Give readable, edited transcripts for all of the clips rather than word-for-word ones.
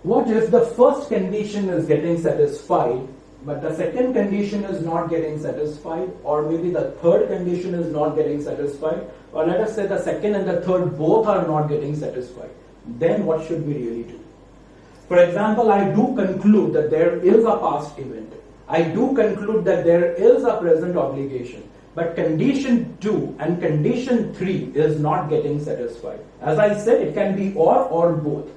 What if the first condition is getting satisfied, but the second condition is not getting satisfied, or maybe the third condition is not getting satisfied, or let us say the second and the third both are not getting satisfied? Then what should we really do? For example, I do conclude that there is a past event. I do conclude that there is a present obligation. But condition 2 and condition 3 is not getting satisfied. As I said, it can be or both.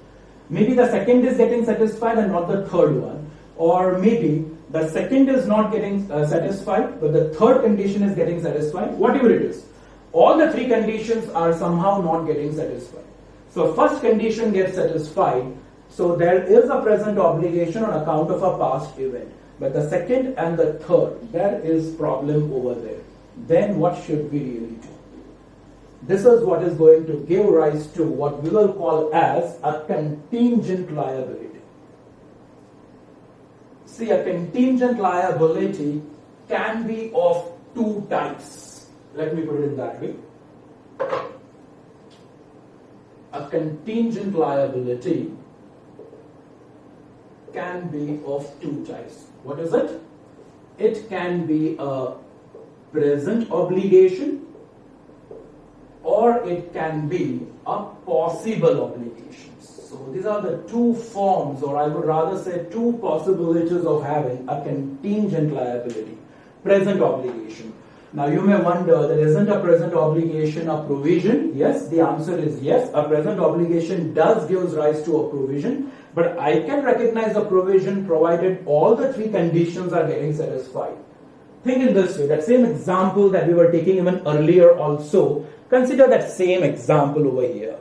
Maybe the second is getting satisfied and not the third one. Or maybe the second is not getting satisfied, but the third condition is getting satisfied. Whatever it is. All the three conditions are somehow not getting satisfied. So first condition gets satisfied. So there is a present obligation on account of a past event. But the second and the third, there is problem over there. Then what should we really do? This is what is going to give rise to what we will call as a contingent liability. See, a contingent liability can be of two types. Let me put it in that way. A contingent liability can be of two types. What is it? It can be a present obligation, or it can be a possible obligation. So these are the two forms, or I would rather say two possibilities of having a contingent liability. Present obligation. Now you may wonder that isn't a present obligation a provision? Yes, the answer is yes. A present obligation does give rise to a provision, but I can recognize a provision provided all the three conditions are getting satisfied. Think in this way, that same example that we were taking even earlier also, consider that same example over here.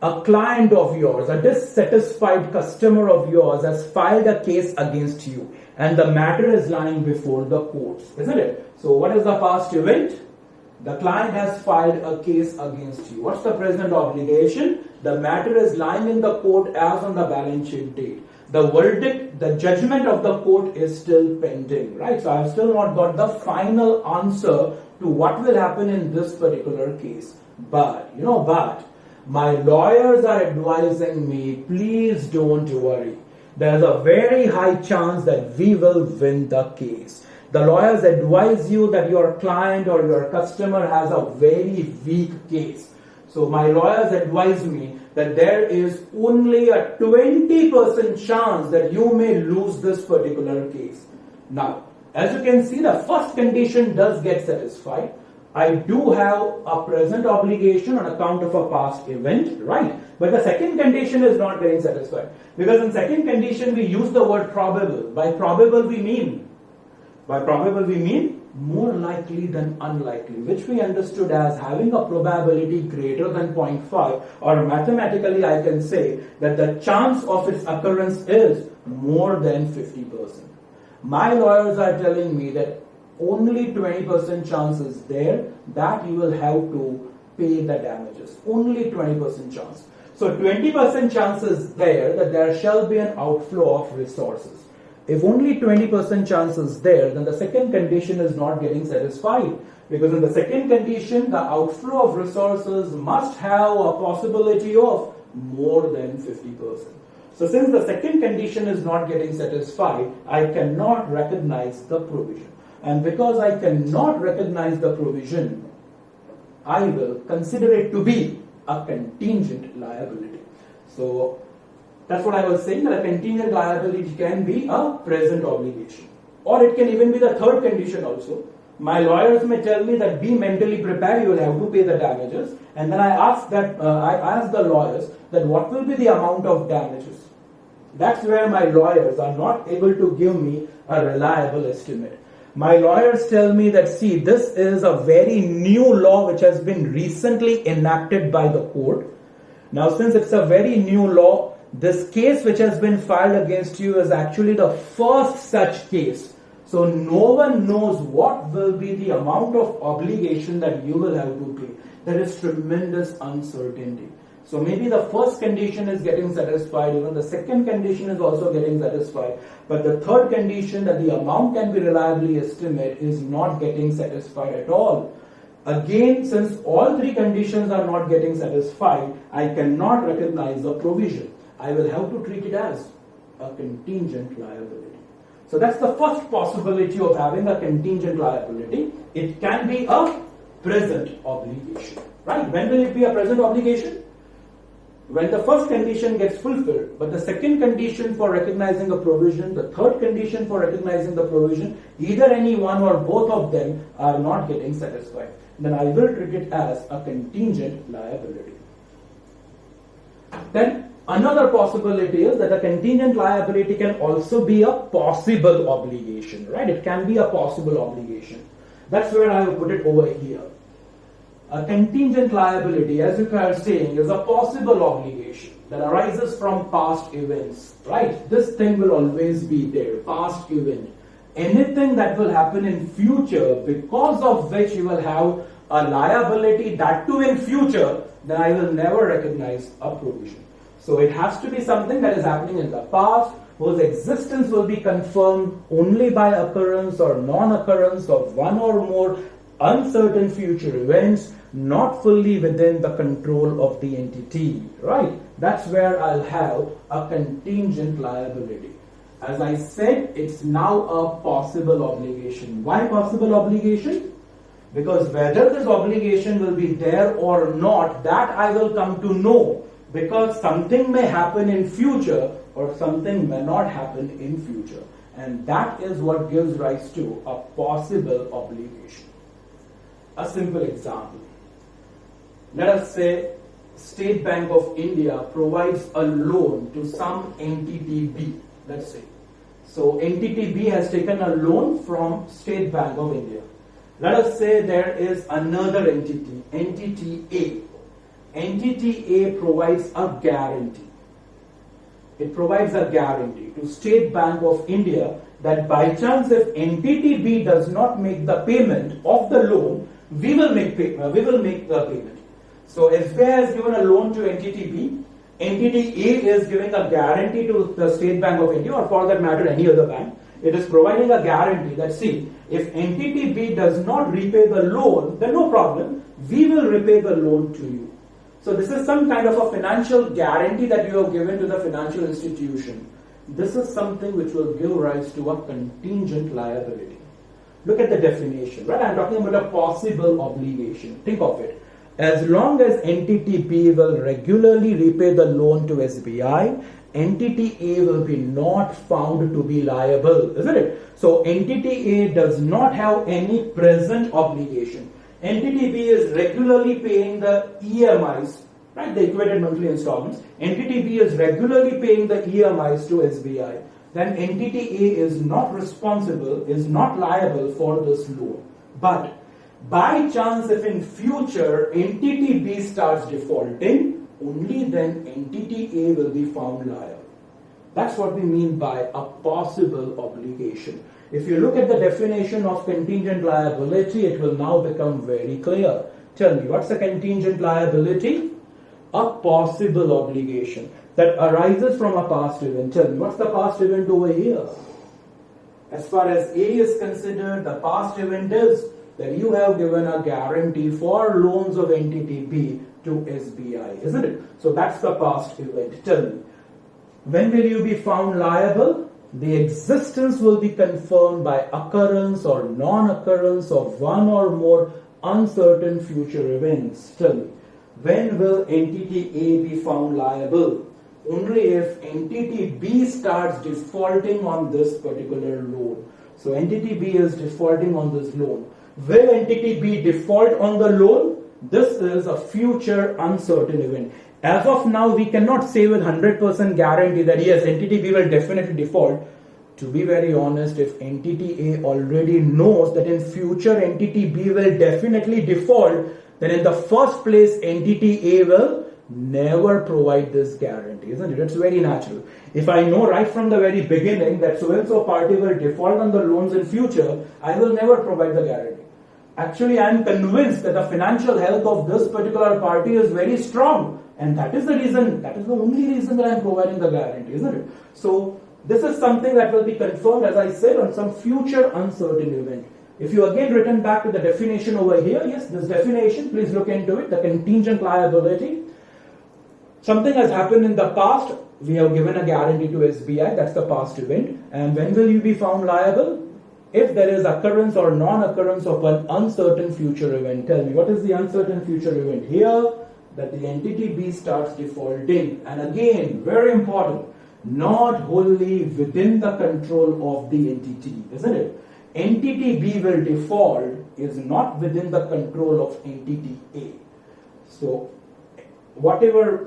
A client of yours, a dissatisfied customer of yours has filed a case against you and the matter is lying before the courts, isn't it? So what is the past event? The client has filed a case against you. What's the present obligation? The matter is lying in the court as on the balance sheet date. The verdict, the judgment of the court is still pending, right? So I have still not got the final answer to what will happen in this particular case. But my lawyers are advising me, please don't worry. There's a very high chance that we will win the case. The lawyers advise you that your client or your customer has a very weak case. So my lawyers advise me that there is only a 20% chance that you may lose this particular case. Now, as you can see, the first condition does get satisfied. I do have a present obligation on account of a past event, right? But the second condition is not getting satisfied. Because in second condition, we use the word probable. By probable, we mean more likely than unlikely, which we understood as having a probability greater than 0.5, or mathematically I can say that the chance of its occurrence is more than 50%. My lawyers are telling me that only 20% chance is there that you will have to pay the damages. Only 20% chance. So 20% chance is there that there shall be an outflow of resources. If only 20% chance is there, then the second condition is not getting satisfied. Because in the second condition, the outflow of resources must have a possibility of more than 50%. So since the second condition is not getting satisfied, I cannot recognize the provision. And because I cannot recognize the provision, I will consider it to be a contingent liability. So that's what I was saying, that a contingent liability can be a present obligation. Or it can even be the third condition also. My lawyers may tell me that be mentally prepared, you will have to pay the damages. And then I ask the lawyers that what will be the amount of damages. That's where my lawyers are not able to give me a reliable estimate. My lawyers tell me that, see, this is a very new law which has been recently enacted by the court. Now, since it's a very new law, this case which has been filed against you is actually the first such case. So no one knows what will be the amount of obligation that you will have to pay. There is tremendous uncertainty. So maybe the first condition is getting satisfied, even the second condition is also getting satisfied. But the third condition, that the amount can be reliably estimated, is not getting satisfied at all. Again, since all three conditions are not getting satisfied, I cannot recognize the provision. I will have to treat it as a contingent liability. So that's the first possibility of having a contingent liability. It can be a present obligation, right? When will it be a present obligation? When the first condition gets fulfilled, but the second condition for recognizing a provision, the third condition for recognizing the provision, either any one or both of them are not getting satisfied, then I will treat it as a contingent liability. Then another possibility is that a contingent liability can also be a possible obligation, right? It can be a possible obligation. That's where I will put it over here. A contingent liability, as you are saying, is a possible obligation that arises from past events, right? This thing will always be there, past event. Anything that will happen in future, because of which you will have a liability, that too in future, then I will never recognize a provision. So it has to be something that is happening in the past, whose existence will be confirmed only by occurrence or non-occurrence of one or more uncertain future events, not fully within the control of the entity, right? That's where I'll have a contingent liability. As I said, it's now a possible obligation. Why possible obligation? Because whether this obligation will be there or not, that I will come to know, because something may happen in future or something may not happen in future. And that is what gives rise to a possible obligation. A simple example. Let us say State Bank of India provides a loan to some entity B, let's say. So entity B has taken a loan from State Bank of India. Let us say there is another entity, entity A. Entity A provides a guarantee. It provides a guarantee to State Bank of India that by chance if entity B does not make the payment of the loan, we will make the payment. So SBI has given a loan to entity B. Entity A is giving a guarantee to the State Bank of India, or for that matter any other bank. It is providing a guarantee that, see, if entity B does not repay the loan, then no problem, we will repay the loan to you. So this is some kind of a financial guarantee that you have given to the financial institution. This is something which will give rise to a contingent liability. Look at the definition, right? I'm talking about a possible obligation. Think of it. As long as entity B will regularly repay the loan to SBI, entity A will be not found to be liable, isn't it? So entity A does not have any present obligation. Entity B is regularly paying the EMIs, right? The equated monthly installments. Entity B is regularly paying the EMIs to SBI. Then entity A is not responsible, is not liable for this loan. But by chance, if in future entity B starts defaulting, only then entity A will be found liable. That's what we mean by a possible obligation. If you look at the definition of contingent liability, it will now become very clear. Tell me, what's a contingent liability? A possible obligation that arises from a past event. Tell me, what's the past event over here? As far as A is considered, the past event is that you have given a guarantee for loans of entity B to SBI, isn't it? So that's the past event. Tell me, when will you be found liable? The existence will be confirmed by occurrence or non-occurrence of one or more uncertain future events. Tell me, when will entity A be found liable? Only if entity B starts defaulting on this particular loan. So entity B is defaulting on this loan. Will entity B default on the loan? This is a future uncertain event. As of now, we cannot say with 100% guarantee that yes, entity B will definitely default. To be very honest, if entity A already knows that in future entity B will definitely default, then in the first place entity A will never provide this guarantee, isn't it? It's very natural. If I know right from the very beginning that so-and-so party will default on the loans in future, I will never provide the guarantee. Actually, I am convinced that the financial health of this particular party is very strong. And that is the reason, that is the only reason that I am providing the guarantee, isn't it? So, this is something that will be confirmed, as I said, on some future uncertain event. If you again return back to the definition over here, yes, this definition, please look into it, the contingent liability. Something has happened in the past, we have given a guarantee to SBI, that's the past event. And when will you be found liable? If there is occurrence or non-occurrence of an uncertain future event. Tell me, what is the uncertain future event? Here, that the entity B starts defaulting. And again, very important, not wholly within the control of the entity, isn't it? Entity B will default is not within the control of entity A. So, whatever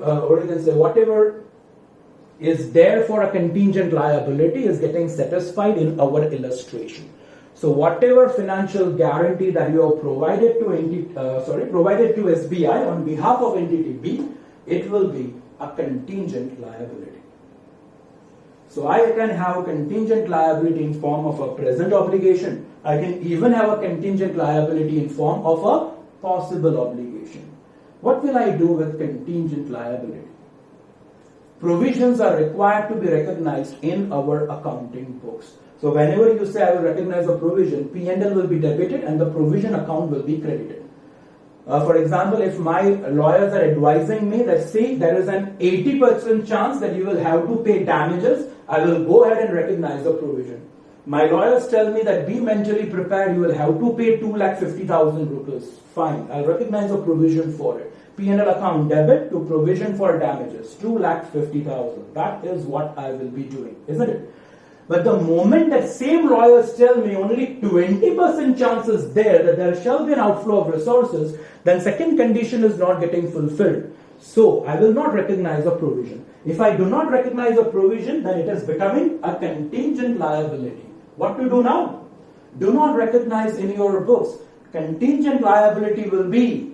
is there for a contingent liability is getting satisfied in our illustration. So whatever financial guarantee that you have provided to SBI on behalf of entity B, it will be a contingent liability. So I can have a contingent liability in form of a present obligation. I can even have a contingent liability in form of a possible obligation. What will I do with contingent liability? Provisions are required to be recognized in our accounting books. So whenever you say I will recognize a provision, P&L will be debited and the provision account will be credited. For example, if my lawyers are advising me that say there is an 80% chance that you will have to pay damages, I will go ahead and recognize the provision. My lawyers tell me that be mentally prepared, you will have to pay 2,50,000 rupees. Fine, I'll recognize a provision for it. P&L account debit to provision for damages, 2,50,000. That is what I will be doing, isn't it? But the moment that same lawyers tell me only 20% chances there that there shall be an outflow of resources, then second condition is not getting fulfilled. So I will not recognize a provision. If I do not recognize a provision, then it is becoming a contingent liability. What to do now? Do not recognize in your books. Contingent liability will be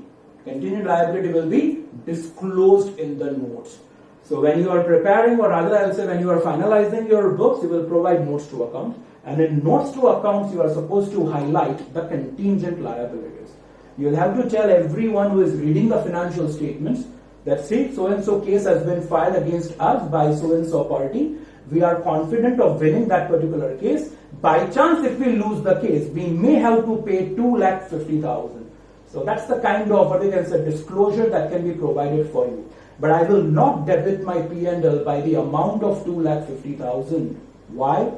disclosed in the notes. So when you are preparing, or rather I will say when you are finalizing your books, you will provide notes to accounts. And in notes to accounts, you are supposed to highlight the contingent liabilities. You will have to tell everyone who is reading the financial statements that see, so-and-so case has been filed against us by so-and-so party. We are confident of winning that particular case. By chance, if we lose the case, we may have to pay 2,50,000. So that's the kind of what we can say disclosure that can be provided for you. But I will not debit my P&L by the amount of 2,50,000. Why?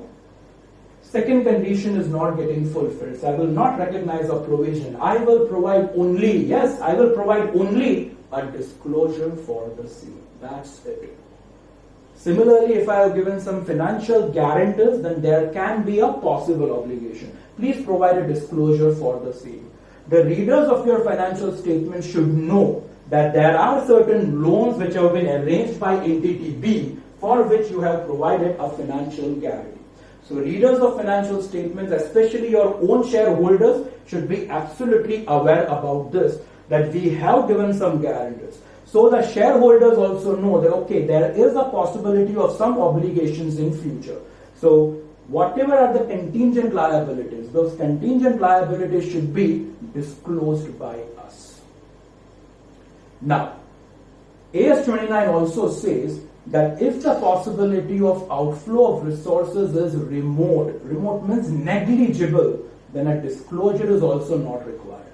Second condition is not getting fulfilled. So I will not recognize a provision. I will provide only a disclosure for the same. That's it. Similarly, if I have given some financial guarantors, then there can be a possible obligation. Please provide a disclosure for the same. The readers of your financial statement should know that there are certain loans which have been arranged by entity B for which you have provided a financial guarantee. So readers of financial statements, especially your own shareholders, should be absolutely aware about this, that we have given some guarantors. So the shareholders also know that, okay, there is a possibility of some obligations in future. So whatever are the contingent liabilities, those contingent liabilities should be disclosed by us. Now, AS 29 also says that if the possibility of outflow of resources is remote means negligible, then a disclosure is also not required.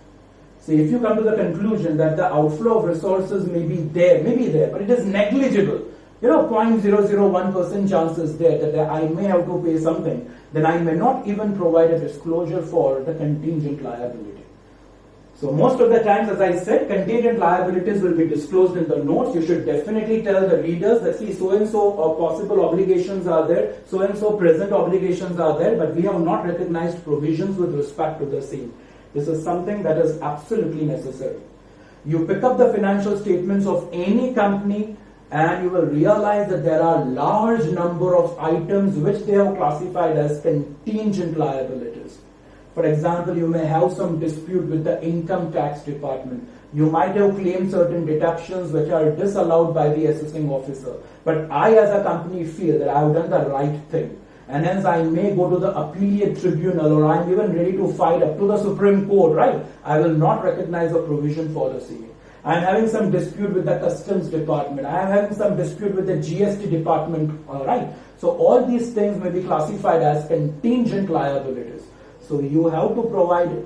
See, if you come to the conclusion that the outflow of resources may be there, but it is negligible, 0.001% chances there that I may have to pay something, then I may not even provide a disclosure for the contingent liability. So most of the times, as I said, contingent liabilities will be disclosed in the notes. You should definitely tell the readers that see so-and-so possible obligations are there, so-and-so present obligations are there, but we have not recognized provisions with respect to the same. This is something that is absolutely necessary. You pick up the financial statements of any company and you will realize that there are large number of items which they have classified as contingent liabilities. For example, you may have some dispute with the income tax department. You might have claimed certain deductions which are disallowed by the assessing officer. But I as a company feel that I have done the right thing. And hence I may go to the appellate tribunal, or I am even ready to fight up to the Supreme Court, right? I will not recognize a provision for the same. I am having some dispute with the customs department. I am having some dispute with the GST department, right? So all these things may be classified as contingent liabilities. So you have to provide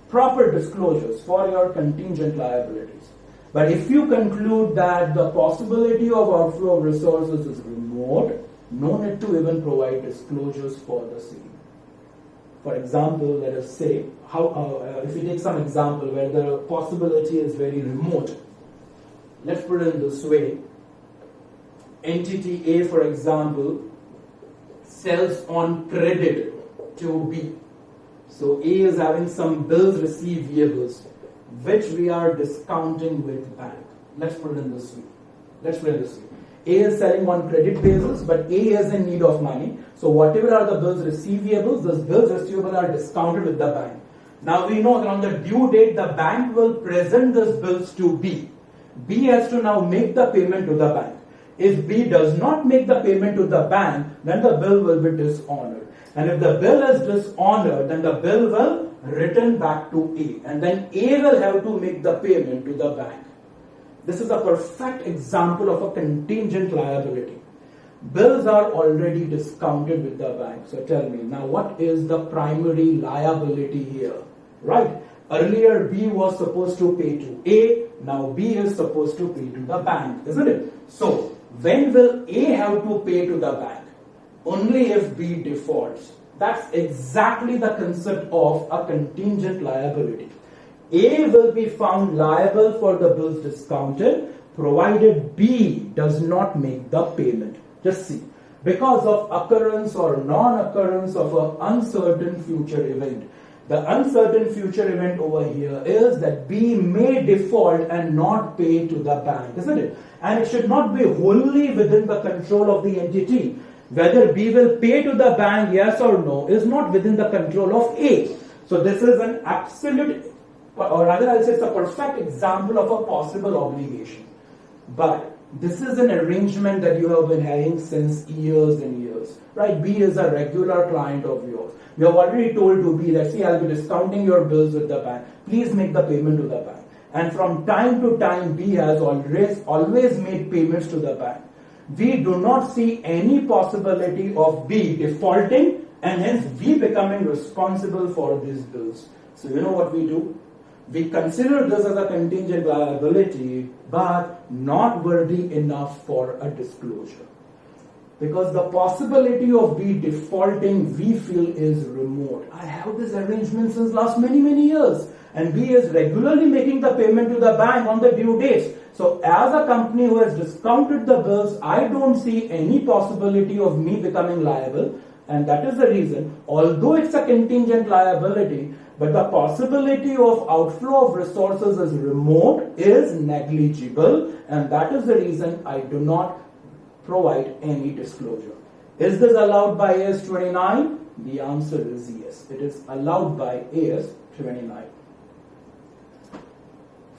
proper disclosures for your contingent liabilities. But if you conclude that the possibility of outflow of resources is remote, no need to even provide disclosures for the same. For example, let us say, if we take some example where the possibility is very remote, let's put it this way. Entity A, for example, sells on credit to B. So A is having some bills receivables which we are discounting with bank. Let's put it this way. A is selling on credit basis, but A is in need of money. So whatever are the bills receivables, those bills receivables are discounted with the bank. Now we know that on the due date, the bank will present those bills to B. B has to now make the payment to the bank. If B does not make the payment to the bank, then the bill will be dishonored. And if the bill is dishonored, then the bill will return back to A. And then A will have to make the payment to the bank. This is a perfect example of a contingent liability. Bills are already discounted with the bank. So tell me, now what is the primary liability here? Right? Earlier B was supposed to pay to A, now B is supposed to pay to the bank, isn't it? So, when will A have to pay to the bank? Only if B defaults. That's exactly the concept of a contingent liability. A will be found liable for the bills discounted provided B does not make the payment. Just see, because of occurrence or non-occurrence of an uncertain future event. The uncertain future event over here is that B may default and not pay to the bank, isn't it? And it should not be wholly within the control of the entity. Whether B will pay to the bank, yes or no, is not within the control of A. So this is an absolute, or rather I'll say it's a perfect example of a possible obligation. But this is an arrangement that you have been having since years and years, right? B is a regular client of yours. You have already told to B that, see, I'll be discounting your bills with the bank. Please make the payment to the bank. And from time to time, B has always made payments to the bank. We do not see any possibility of B defaulting and hence B becoming responsible for these bills. So you know what we do? We consider this as a contingent liability, but not worthy enough for a disclosure. Because the possibility of B defaulting, we feel, is remote. I have this arrangement since last many years. And B is regularly making the payment to the bank on the due dates. So as a company who has discounted the bills, I don't see any possibility of me becoming liable. And that is the reason, although it's a contingent liability, but the possibility of outflow of resources is remote, is negligible, and that is the reason I do not provide any disclosure. Is this allowed by AS 29? The answer is yes. It is allowed by AS 29.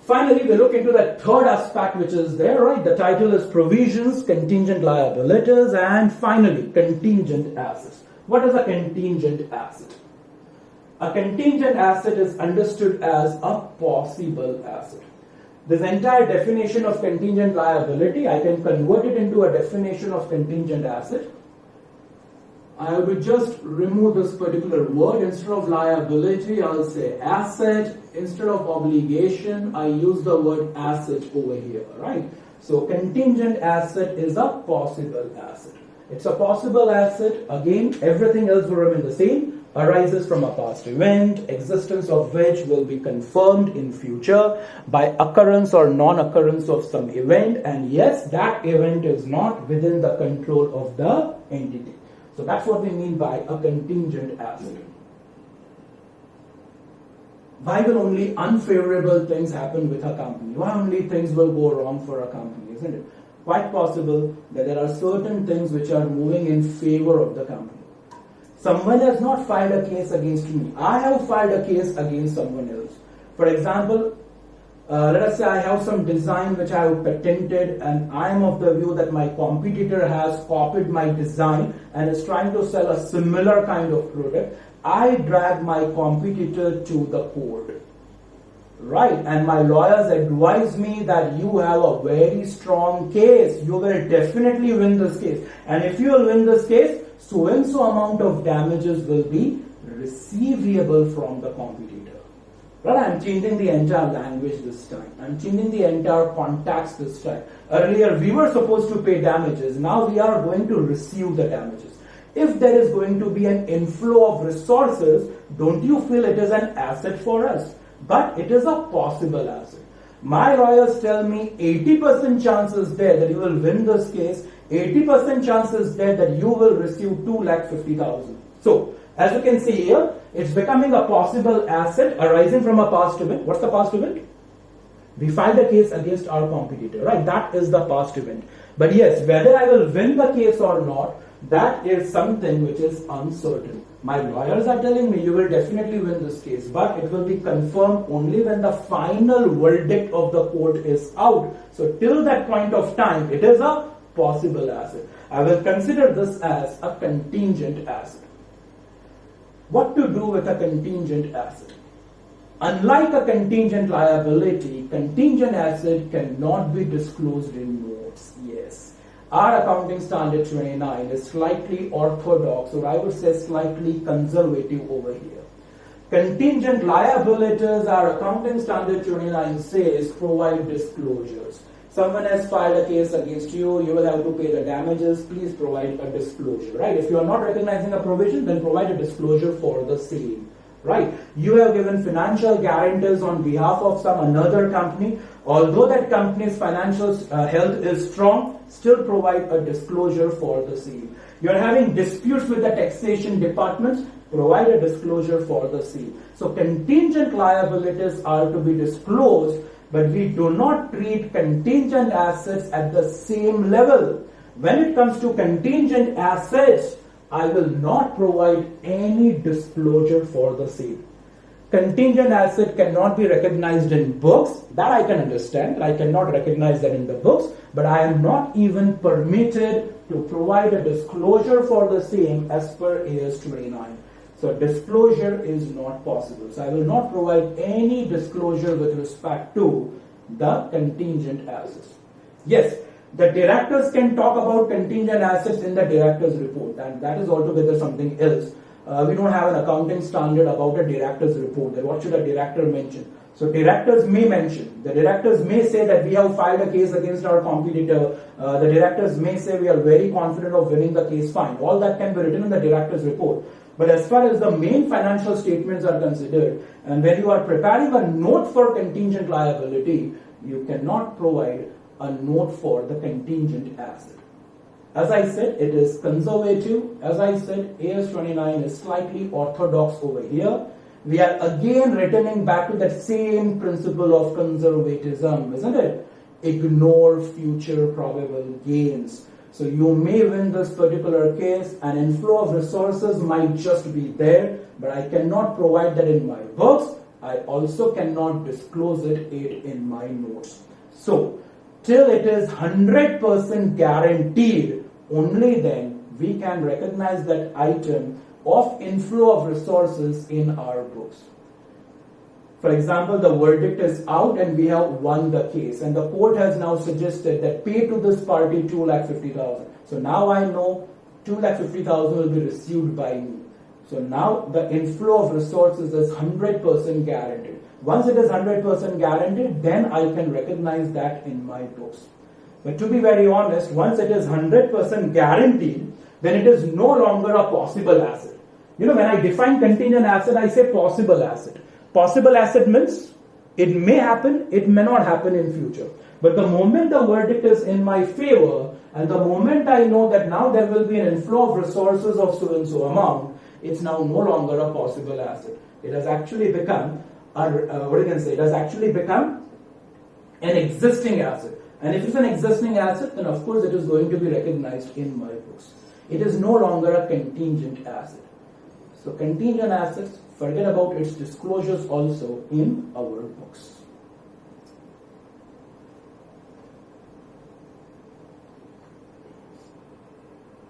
Finally, we look into the third aspect which is there, right? The title is Provisions, Contingent Liabilities, and finally, Contingent Assets. What is a contingent asset? A contingent asset is understood as a possible asset. This entire definition of contingent liability, I can convert it into a definition of contingent asset. I would just remove this particular word. Instead of liability, I'll say asset. Instead of obligation, I use the word asset over here, right? So contingent asset is a possible asset. It's a possible asset. Again, everything else will remain the same. Arises from a past event, existence of which will be confirmed in future by occurrence or non-occurrence of some event, and yes, that event is not within the control of the entity. So that's what we mean by a contingent asset. Why will only unfavorable things happen with a company? Why only things will go wrong for a company, isn't it? Quite possible that there are certain things which are moving in favor of the company. Someone has not filed a case against me. I have filed a case against someone else. For example, let us say I have some design which I have patented and I am of the view that my competitor has copied my design and is trying to sell a similar kind of product. I drag my competitor to the court. Right, and my lawyers advise me that you have a very strong case. You will definitely win this case. And if you will win this case, so and so amount of damages will be receivable from the competitor. But I'm changing the entire language this time. I'm changing the entire context this time. Earlier we were supposed to pay damages. Now we are going to receive the damages. If there is going to be an inflow of resources, don't you feel it is an asset for us? But it is a possible asset. My lawyers tell me 80% chances there that you will win this case, 80% chances there that you will receive 2,50,000. So, as you can see here, it's becoming a possible asset arising from a past event. What's the past event? We filed a case against our competitor, right? That is the past event. But yes, whether I will win the case or not, that is something which is uncertain. My lawyers are telling me you will definitely win this case, but it will be confirmed only when the final verdict of the court is out. So till that point of time, it is a possible asset. I will consider this as a contingent asset. What to do with a contingent asset? Unlike a contingent liability, contingent asset cannot be disclosed in notes. Yes. Our accounting standard 29 is slightly orthodox, or I would say slightly conservative over here. Contingent liabilities, our accounting standard 29 says provide disclosures. Someone has filed a case against you, you will have to pay the damages, please provide a disclosure, right? If you are not recognizing a provision, then provide a disclosure for the same, right? You have given financial guarantees on behalf of some another company, although that company's financial health is strong, still provide a disclosure for the same. You are having disputes with the taxation departments, provide a disclosure for the same. So contingent liabilities are to be disclosed, but we do not treat contingent assets at the same level. When it comes to contingent assets, I will not provide any disclosure for the same. Contingent asset cannot be recognized in books. That I can understand. I cannot recognize that in the books, but I am not even permitted to provide a disclosure for the same as per AS 29. So disclosure is not possible. So I will not provide any disclosure with respect to the contingent assets. Yes, the directors can talk about contingent assets in the director's report, and that is altogether something else. We don't have an accounting standard about a director's report. That what should a director mention? So directors may mention. The directors may say that we have filed a case against our competitor. The directors may say we are very confident of winning the case. Fine. All that can be written in the director's report. But as far as the main financial statements are considered, and when you are preparing a note for contingent liability, you cannot provide a note for the contingent asset. As I said, it is conservative. As I said, AS 29 is slightly orthodox over here. We are again returning back to that same principle of conservatism, isn't it? Ignore future probable gains. So you may win this particular case, an inflow of resources might just be there, but I cannot provide that in my books. I also cannot disclose it in my notes. So, till it is 100% guaranteed, only then we can recognize that item of inflow of resources in our books. For example, the verdict is out and we have won the case, and the court has now suggested that pay to this party 2,50,000. So now I know 2,50,000 will be received by me. So now the inflow of resources is 100% guaranteed. Once it is 100% guaranteed, then I can recognize that in my books. But to be very honest, once it is 100% guaranteed, then it is no longer a possible asset. You know, when I define contingent asset, I say possible asset. Possible asset means it may happen, it may not happen in future. But the moment the verdict is in my favor, and the moment I know that now there will be an inflow of resources of so and so amount, it's now no longer a possible asset. It has actually become it has actually become an existing asset. And if it's an existing asset, then of course it is going to be recognized in my books. It is no longer a contingent asset. So contingent assets, forget about its disclosures also in our books.